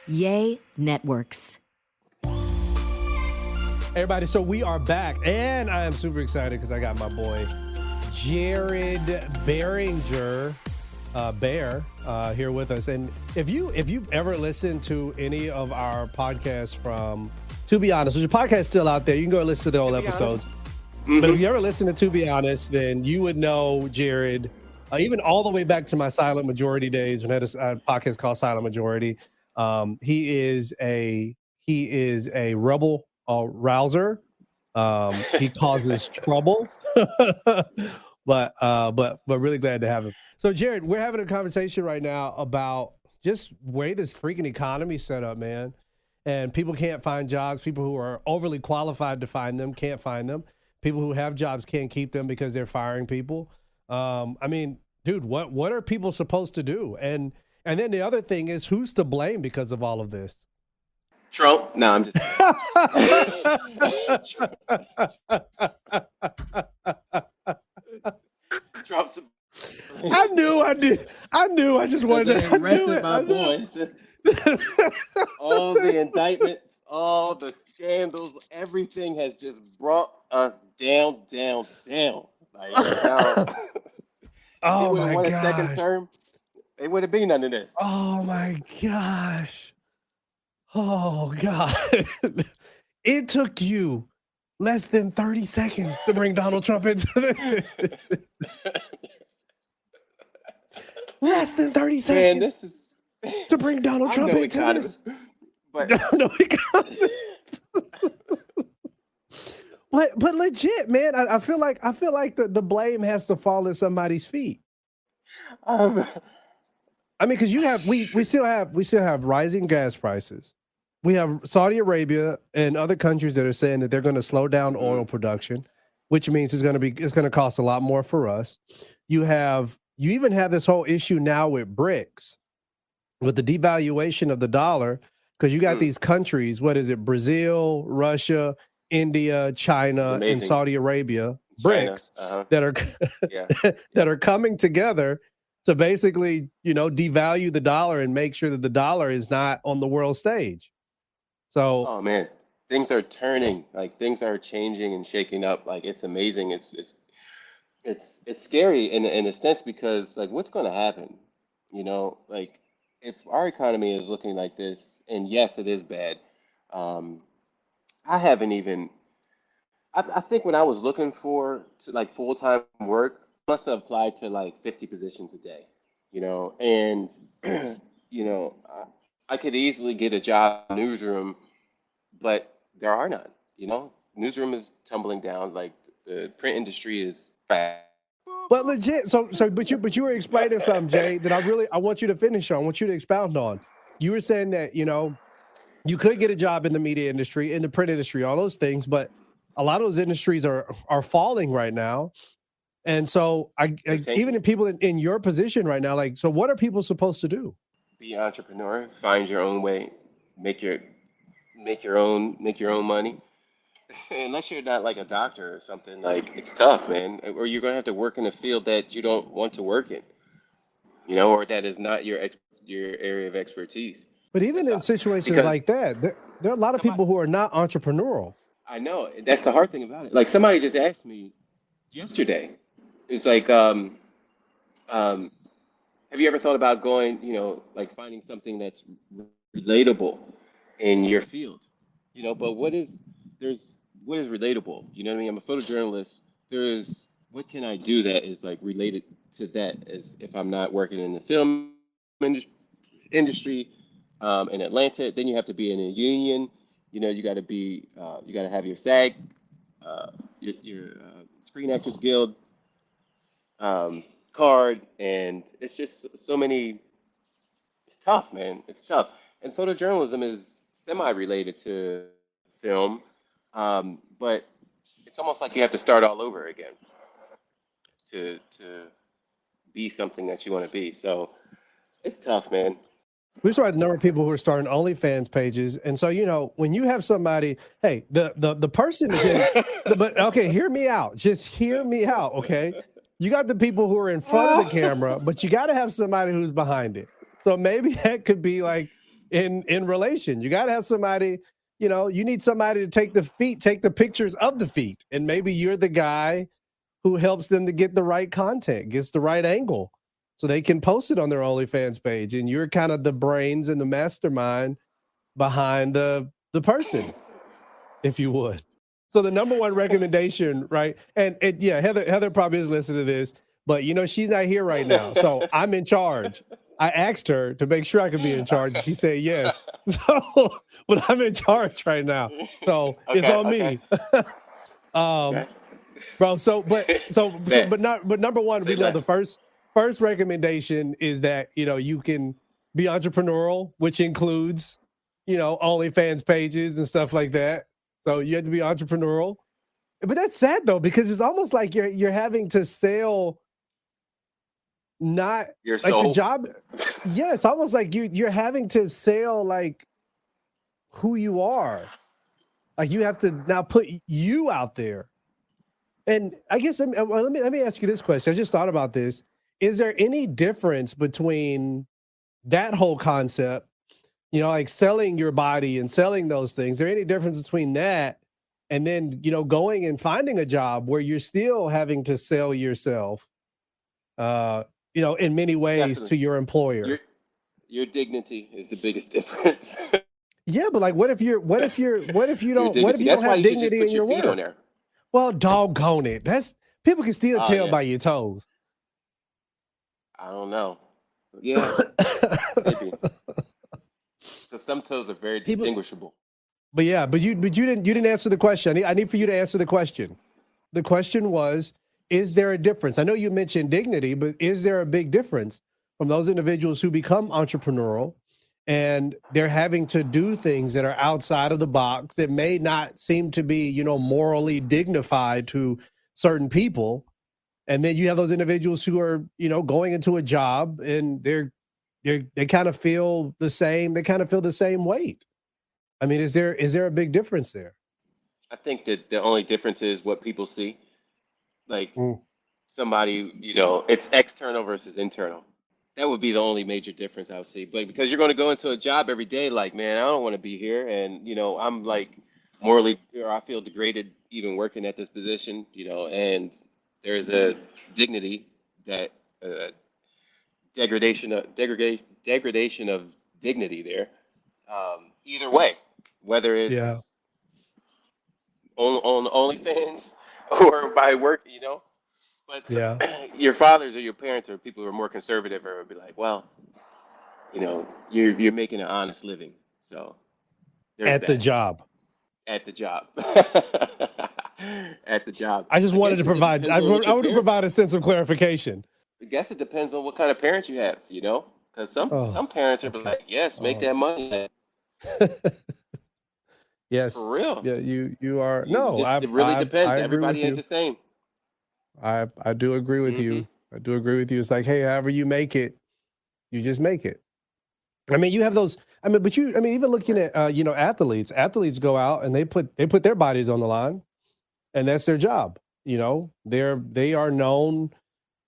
Yay Networks. Everybody, so we are back, and I am super excited because I got my boy Jared Behringer, Bear, here with us. And if you've ever listened to any of our podcasts from To Be Honest, which the podcast is still out there, you can go listen to the old episodes. Mm-hmm. But if you ever listen to Be Honest, then you would know Jared, even all the way back to my Silent Majority days when I had a podcast called Silent Majority. He is a rebel rouser. He causes trouble, but really glad to have him. So Jared, we're having a conversation right now about just way this freaking economy set up, man. And people can't find jobs. People who are overly qualified to find them can't find them. People who have jobs can't keep them because they're firing people. I mean, dude, what are people supposed to do? And then the other thing is, who's to blame because of all of this? Trump? No, I'm just Trump's. I knew. I just wanted to arrested my boys. All the indictments, all the scandals, everything has just brought us down. Like, now, oh my gosh. A second term, it would have been none of this. Oh my gosh. Oh God. It took you less than 30 seconds to bring Donald Trump into the less than 30 seconds. Man, this is to bring Donald Trump into this. But no, but legit, man, I feel like the blame has to fall at somebody's feet. I mean, because we still have rising gas prices. We have Saudi Arabia and other countries that are saying that they're going to slow down oil production, which means it's going to cost a lot more for us. You even have this whole issue now with BRICS, with the devaluation of the dollar, because you got these countries, what is it, Brazil, Russia, India, China, and Saudi Arabia, BRICS, that are coming together to basically, devalue the dollar and make sure that the dollar is not on the world stage. So, oh man, things are turning, like things are changing and shaking up. Like it's amazing. It's scary in a sense because like what's going to happen? Like if our economy is looking like this, and yes, it is bad. I think when I was looking for like full-time work, I must have applied to like 50 positions a day, and I could easily get a job in the newsroom, but there are none, Newsroom is tumbling down, like the print industry is bad. But legit, but you were explaining something, Jay, that I want you to finish on. I want you to expound on. You were saying that, you could get a job in the media industry, in the print industry, all those things, but a lot of those industries are falling right now. And so even in people in your position right now, like, so what are people supposed to do? Be an entrepreneur, find your own way, make your own money. Unless you're not like a doctor or something, like it's tough, man. Or you're gonna have to work in a field that you don't want to work in, or that is not your area of expertise. But even in situations like that, there are a lot of people who are not entrepreneurial. I know. That's the hard thing about it. Like somebody just asked me yesterday. It's like, have you ever thought about going, like finding something that's relatable in your field? But what is relatable? You know what I mean? I'm a photojournalist. What can I do that is like related to that as if I'm not working in the film industry in Atlanta, then you have to be in a union. You got to have your SAG, your Screen Actors Guild card, and it's just so many. It's tough, man. It's tough. And photojournalism is semi-related to film, but it's almost like you have to start all over again to be something that you want to be. So it's tough, man. We saw a number of people who are starting OnlyFans pages, and so when you have somebody, hey, the person is in, but okay, hear me out. Just hear me out, okay? You got the people who are in front of the camera, but you got to have somebody who's behind it. So maybe that could be like in relation. You got to have somebody, you need somebody to take the pictures of the feet. And maybe you're the guy who helps them to get the right content, gets the right angle so they can post it on their OnlyFans page. And you're kind of the brains and the mastermind behind the person, if you would. So the number one recommendation, right? And yeah, Heather probably is listening to this, but she's not here right now. So I'm in charge. I asked her to make sure I could be in charge. She said yes. So, but I'm in charge right now. So it's on me. Bro. But number one, we know the first recommendation is that, you can be entrepreneurial, which includes, OnlyFans pages and stuff like that. So you have to be entrepreneurial. But that's sad though, because it's almost like you're having to sell not your like soul. the job. Yeah, it's almost like you're having to sell like who you are. Like you have to now put you out there. And I guess let me ask you this question. I just thought about this. Is there any difference between that whole concept, like selling your body and selling those things? Is there any difference between that and then, going and finding a job where you're still having to sell yourself, in many ways Definitely. to your employer? Your dignity is the biggest difference. Yeah, but like, what if you don't have dignity in your feet work? On there. Well, doggone it. People can still tell by your toes. I don't know. Yeah, maybe. Because some toes are very distinguishable. But you didn't answer the question. I need for you to answer the question. The question was, is there a difference? I know you mentioned dignity, but is there a big difference from those individuals who become entrepreneurial and they're having to do things that are outside of the box that may not seem to be, morally dignified to certain people? And then you have those individuals who are, going into a job and they kind of feel the same. They kind of feel the same weight. I mean, is there a big difference there? I think that the only difference is what people see. Like somebody, it's external versus internal. That would be the only major difference I would see. But because you're going to go into a job every day, like, man, I don't want to be here. And, I'm like morally, or I feel degraded even working at this position, and there's a dignity that degradation of dignity there. Either way, whether it's on OnlyFans or by work, But your fathers or your parents or people who are more conservative or would be like, well, you're making an honest living, so at the job. At the job. At the job. I just wanted to provide. I want to provide a sense of clarification. I guess it depends on what kind of parents you have, because some parents are like, yes, make that money. Yes, for real. Yeah, you are. It really depends. Everybody ain't the same. I do agree with you. I do agree with you. It's like, hey, however you make it, you just make it. I mean, you have those. Even looking at athletes go out and they put their bodies on the line, and that's their job. They are known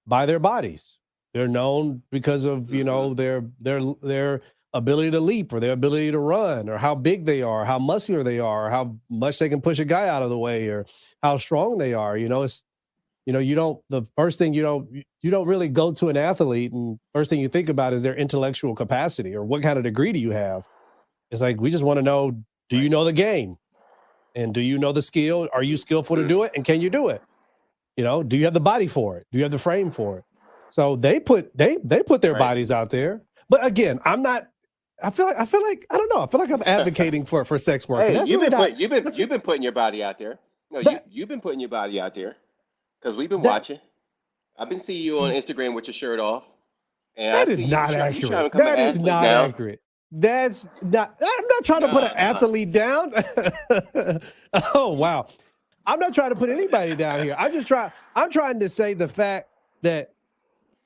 by their bodies. They're known because of their ability to leap or their ability to run or how big they are, how muscular they are, or how much they can push a guy out of the way or how strong they are. The first thing you don't really go to an athlete and first thing you think about is their intellectual capacity or what kind of degree do you have. It's like, we just want to know, do you know the game? And do you know the skill? Are you skillful to do it? And can you do it? Do you have the body for it? Do you have the frame for it? So they put their bodies out there. But again, I feel like I don't know. I feel like I'm advocating for sex work. Hey, you've been putting your body out there. No, you've been putting your body out there because we've been watching. I've been seeing you on Instagram with your shirt off. And that is not accurate. That is not accurate. That's not. I'm not trying to put an athlete down. Oh wow, I'm not trying to put anybody down here. I'm trying to say the fact that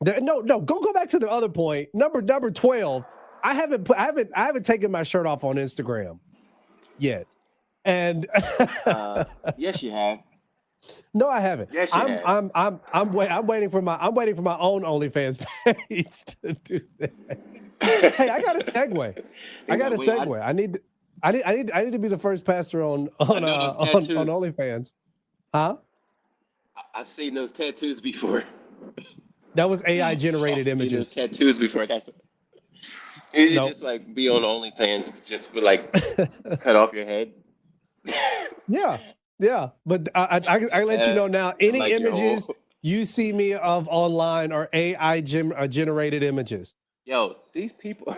no. Go back to the other point. Number 12. I haven't taken my shirt off on Instagram yet, and yes, you have. No, I haven't. Yes, you have. I'm waiting for my own OnlyFans page to do that. Hey, I got a segue. I got a segue. I need to be the first pastor on I know those on tattoos. OnlyFans. Huh? I've seen those tattoos before. That was AI generated I've seen those images. tattoos before. You should No. just like be on OnlyFans, just with like cut off your head. Yeah, yeah. But I Just let you know have now. Any like your images whole. you see me of online are AI generated images. Yo, these people.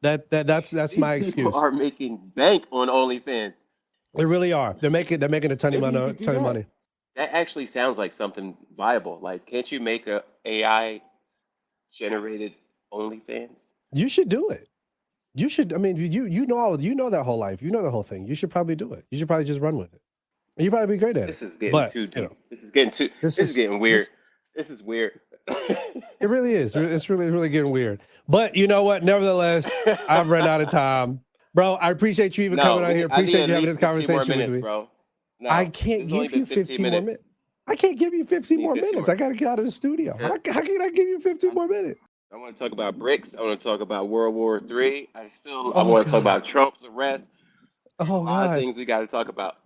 That's These my people excuse. are making bank on OnlyFans. They really are. They're making a ton of Maybe you money. could do Ton of that. money. That actually sounds like something viable. Like, can't you make a AI generated OnlyFans? You should do it. You should. I mean, you know that whole life. You know the whole thing. You should probably do it. You should probably just run with it. And you probably be great at it. This is getting But too deep. This is getting too. this This is is getting weird. this. This is weird. It really is. It's really getting weird. But you know what? Nevertheless, I've run out of time, bro. I appreciate you even No, coming out here. I need Appreciate at you having this least 15 more conversation with minutes, me. bro. I No, can't this has only give been you 15 15 more minutes. minutes. I can't give you 15 Need more 15 minutes. more. I got to get out of the studio. That's How can I give you 15 more minutes? I want to talk about BRICS. I want to talk about World War III. I Oh want to talk God. about Trump's arrest. There's a Oh lot of God. things we got to talk about.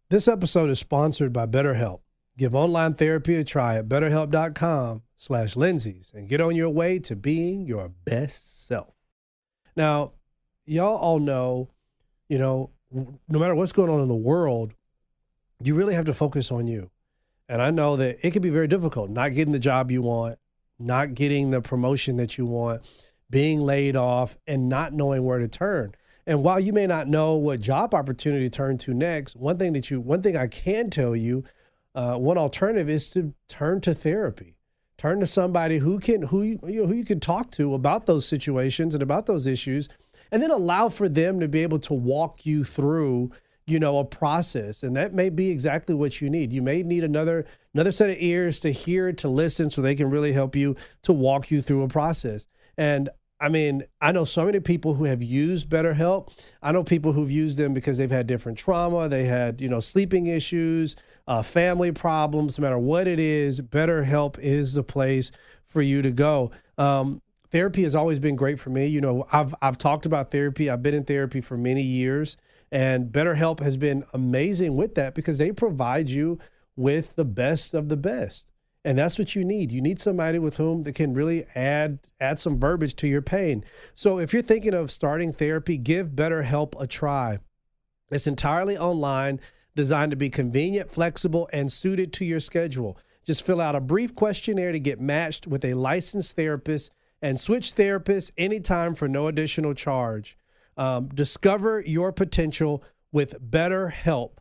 This episode is sponsored by BetterHelp. Give online therapy a try at betterhelp.com/Lindsay's and get on your way to being your best self. Now, y'all all know, no matter what's going on in the world, you really have to focus on you. And I know that it can be very difficult, not getting the job you want, not getting the promotion that you want, being laid off, and not knowing where to turn. And while you may not know what job opportunity to turn to next, one thing I can tell you, one alternative is to turn to therapy. Turn to somebody who you can talk to about those situations and about those issues, and then allow for them to be able to walk you through, a process. And that may be exactly what you need. You may need another set of ears to hear, to listen, so they can really help you to walk you through a process. And I mean, I know so many people who have used BetterHelp. I know people who've used them because they've had different trauma. They had, sleeping issues, family problems. No matter what it is, BetterHelp is the place for you to go. Therapy has always been great for me. I've talked about therapy. I've been in therapy for many years, and BetterHelp has been amazing with that because they provide you with the best of the best. And that's what you need. You need somebody with whom that can really add some verbiage to your pain. So if you're thinking of starting therapy, give BetterHelp a try. It's entirely online, designed to be convenient, flexible, and suited to your schedule. Just fill out a brief questionnaire to get matched with a licensed therapist and switch therapists anytime for no additional charge. Discover your potential with BetterHelp.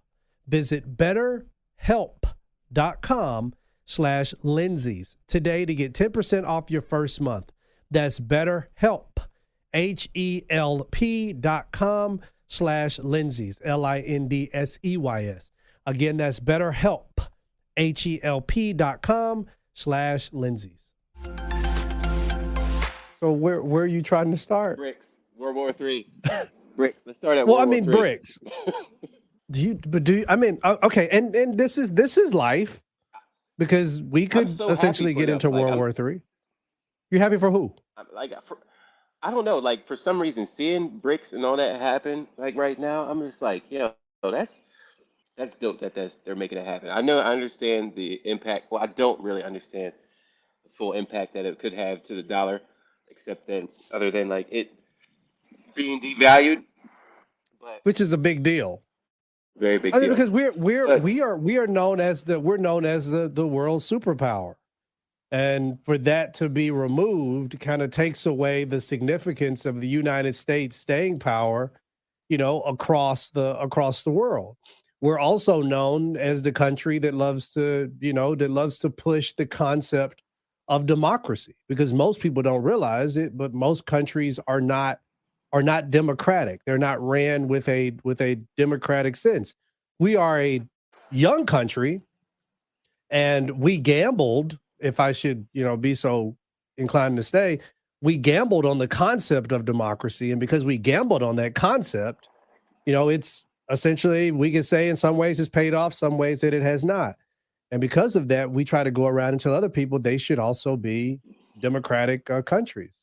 Visit betterhelp.com/Lindsay's today to get 10% off your first month. That's BetterHelp, HELP.com/Lindsay's, LINDSEYS. Again, that's BetterHelp, HELP.com/Lindsay's. So where are you trying to start? BRICS, World War III. BRICS. Let's start at Well, World I mean, War III. bricks. Okay, and this is life, because we could so happy essentially for get them. into Like, World War III. You're happy for who? like I don't know. Like, for some reason, seeing BRICS and all that happen like right now, I'm just like, that's dope that they're making it happen. I understand the impact. Well, I don't really understand the full impact that it could have to the dollar, except then other than like it being devalued, but Which is a big deal. very big I mean, deal. because But we are known as the world superpower. And for that to be removed kind of takes away the significance of the United States staying power, across the world. We're also known as the country that loves to push the concept of democracy, because most people don't realize it, but most countries are not democratic. They're not ran with a democratic sense. We are a young country, and we gambled, if I should, be so inclined to say, we gambled on the concept of democracy. And because we gambled on that concept, it's essentially, we can say in some ways it's paid off, some ways that it has not. And because of that, we try to go around and tell other people they should also be democratic countries.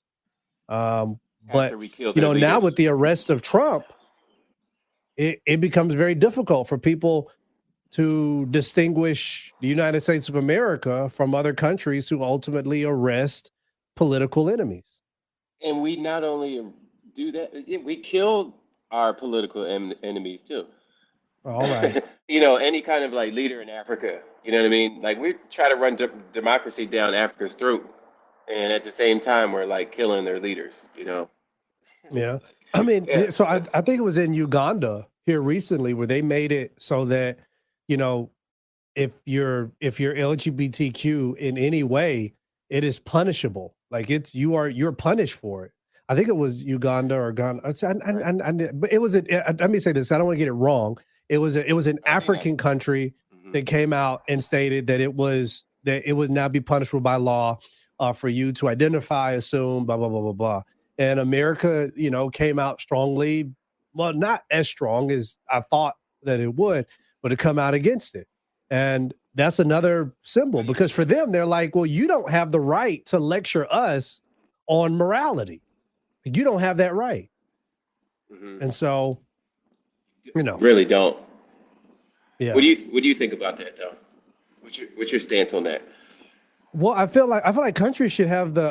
But After we kill their now with leaders. the arrest of Trump, it becomes very difficult for people to distinguish the United States of America from other countries who ultimately arrest political enemies. And we not only do that, we kill our political enemies too. All right. Any kind of like leader in Africa, you know what I mean? Like we try to run democracy down Africa's throat, and at the same time we're like killing their leaders. Yeah. Like, I mean, yeah, so I think it was in Uganda here recently where they made it so that, you know, if you're LGBTQ in any way, it is punishable. Like you're punished for it. I think it was Uganda or Ghana. But it was let me say this. I don't want to get it wrong. It was an African country that came out and stated that it would now be punishable by law for you to identify, assume, blah blah blah blah blah. And America, came out strongly. Well, not as strong as I thought that it would, but to come out against it. And that's another symbol because for them, they're like, well, you don't have the right to lecture us on morality. You don't have that right. And so, really don't. Yeah. What do you think about that though? What's your stance on that? Well, I feel like countries should have the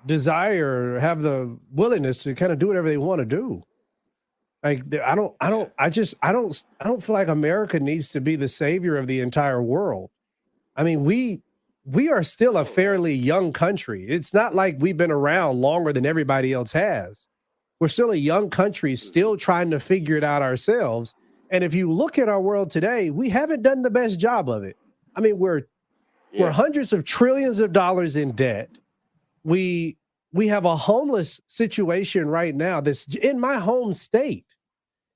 desire, have the willingness to kind of do whatever they want to do. Like I don't feel like America needs to be the savior of the entire world. I mean, we are still a fairly young country. It's not like we've been around longer than everybody else has. We're still a young country, still trying to figure it out ourselves. And if you look at our world today, we haven't done the best job of it. I mean, we're hundreds of trillions of dollars in debt. We have a homeless situation right now that's in my home state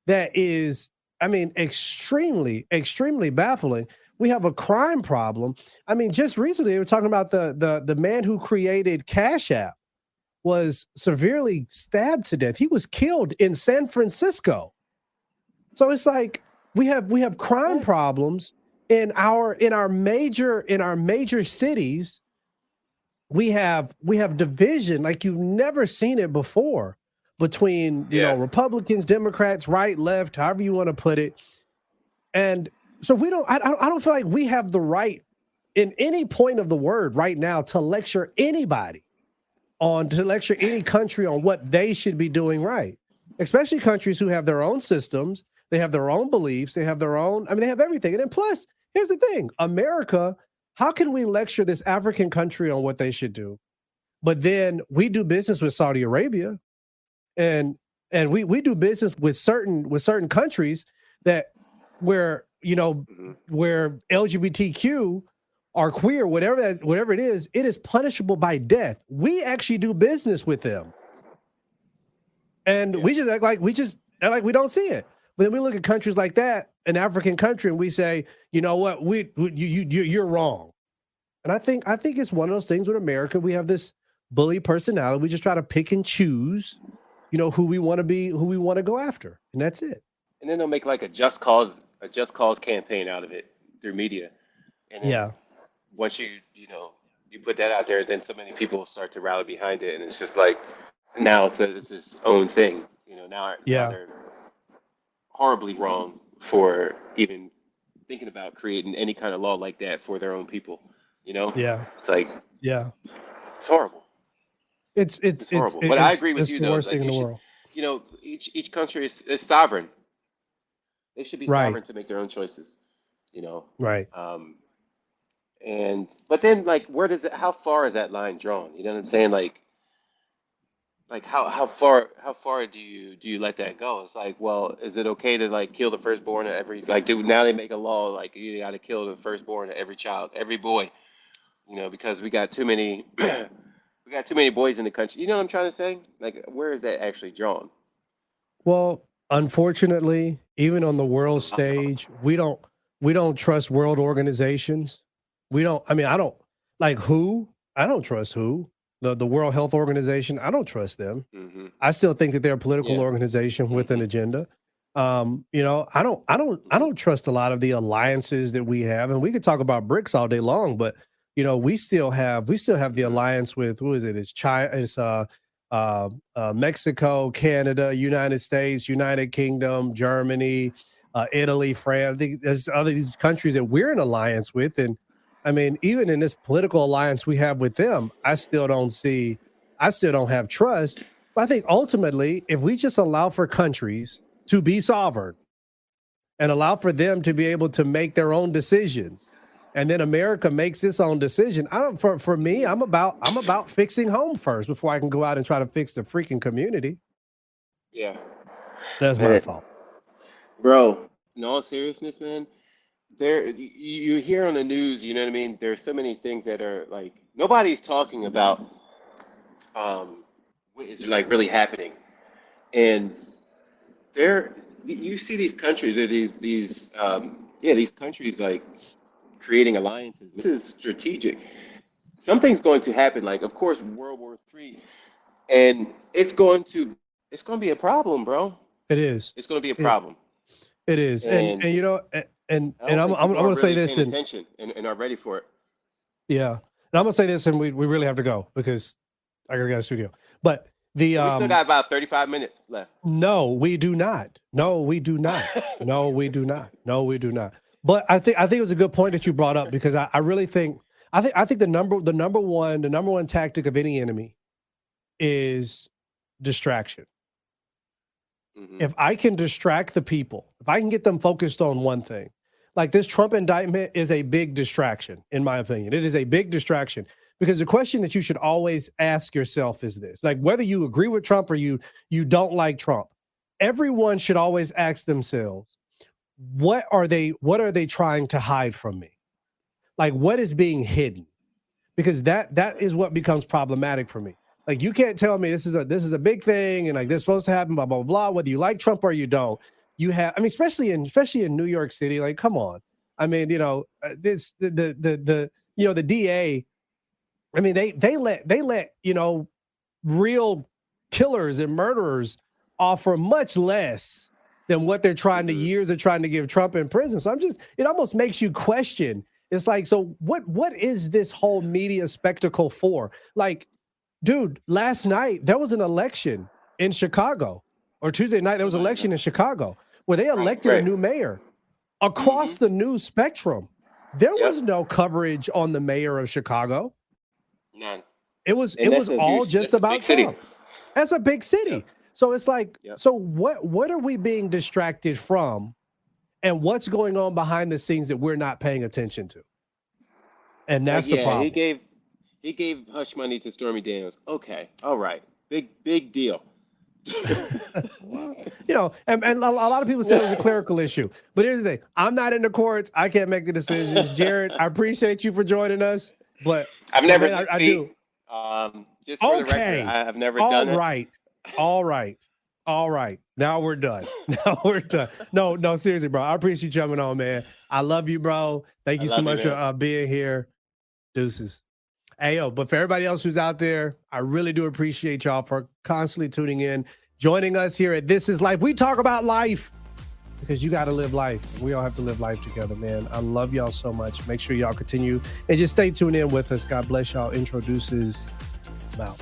that is, I mean, extremely, extremely baffling. We have a crime problem. I mean, just recently they were talking about the man who created Cash App was severely stabbed to death. He was killed in San Francisco. So it's like we have crime problems in our major cities. We have division like you've never seen it before between Republicans, Democrats, right, left, however you want to put it. And so I don't feel like we have the right in any point of the word right now to lecture anybody to lecture any country on what they should be doing right, especially countries who have their own systems. They have their own beliefs. They have their own, they have everything. And then plus, here's the thing, America, how can we lecture this African country on what they should do? But then we do business with Saudi Arabia and we do business with certain countries that where LGBTQ are queer, whatever it is punishable by death. We actually do business with them. And we just act like we don't see it. But then we look at countries like that, an African country, and we say, you know what, you're wrong. And I think it's one of those things with America. We have this bully personality. We just try to pick and choose, who we want to be, who we want to go after, and that's it. And then they'll make like a just cause campaign out of it through media. And then once you put that out there, then so many people start to rally behind it, and it's just like now it's its own thing. Now they're horribly wrong for even thinking about creating any kind of law like that for their own people. It's like it's horrible. It's horrible. But I agree with you the though. Worst thing in the world. Each country is sovereign. They should be sovereign to make their own choices. Right. But then like how far is that line drawn? You know what I'm saying? Like how far do you let that go? It's like, well, is it okay to like kill the firstborn of every now they make a law like you got to kill the firstborn of every child, every boy, because we got too many boys in the country. You know what I'm trying to say? Like, where is that actually drawn? Well, unfortunately, even on the world stage, we don't trust world organizations. I don't like WHO. I don't trust WHO. The World Health Organization, I don't trust them. I still think that they're a political organization with an agenda. I don't trust a lot of the alliances that we have, and we could talk about BRICS all day long, but we still have the alliance with, who is it? It's China, it's Mexico, Canada, United States, United Kingdom, Germany, Italy, France. I think there's other these countries that we're in alliance with, and I mean, even in this political alliance we have with them, I still don't have trust. But I think ultimately, if we just allow for countries to be sovereign and allow for them to be able to make their own decisions, and then America makes its own decision. For me, I'm about fixing home first before I can go out and try to fix the freaking community. Yeah, That's my fault. bro. In all seriousness, man, you hear on the news, you know what I mean? There's so many things that are like nobody's talking about what is like really happening. And there you see these countries or these countries like creating alliances. This is strategic. Something's going to happen, like of course World War III, and it's going to be a problem, bro. It is. It's going to be a problem. It is. And And and I don't I'm think I'm people going are to say really this, paying and attention and are ready for it. yeah, and I'm going to say this, and we really have to go because I got to go to the studio. But the So we still got about 35 minutes left. no, we do not. No, we do not. No, we do not. No, we do not. But I think it was a good point that you brought up, because I really think I think the number one tactic of any enemy is distraction. Hmm. If I can distract the people, if I can get them focused on one thing, like this Trump indictment is a big distraction, in my opinion. It is a big distraction, because the question that you should always ask yourself is this: like, whether you agree with Trump or you don't like Trump, everyone should always ask themselves, what are they trying to hide from me? Like, what is being hidden? Because that is what becomes problematic for me. Like, you can't tell me this is a big thing and like this is supposed to happen, blah, blah, blah, whether you like Trump or you don't. You have, I mean, especially in New York City, like, come on. I mean, this the DA, I mean, they let real killers and murderers off for much less than what they're trying to give Trump in prison. So it almost makes you question. It's like, so what is this whole media spectacle for? Like, dude, last night there was an election in Chicago, or Tuesday night there was an election in Chicago where they elected a new mayor. Across the news spectrum, there was no coverage on the mayor of Chicago. None. It was all just about Trump. That's a big city. Yep. So it's like, so what are we being distracted from, and what's going on behind the scenes that we're not paying attention to? And that's the problem. He gave hush money to Stormy Daniels. Okay, all right, big deal. And a lot of people said it was a clerical issue. But here's the thing: I'm not in the courts. I can't make the decisions. Jared, I appreciate you for joining us, but I've never. I do. Just for the record, I've never done it. All right. Now we're done. No, seriously, bro. I appreciate you jumping on, man. I love you, bro. Thank you so much for being here. Deuces. Hey, but for everybody else who's out there, I really do appreciate y'all for constantly tuning in, joining us here at This Is Life. We talk about life because you got to live life. We all have to live life together, man. I love y'all so much. Make sure y'all continue and just stay tuned in with us. God bless y'all. Introduces. I'm out.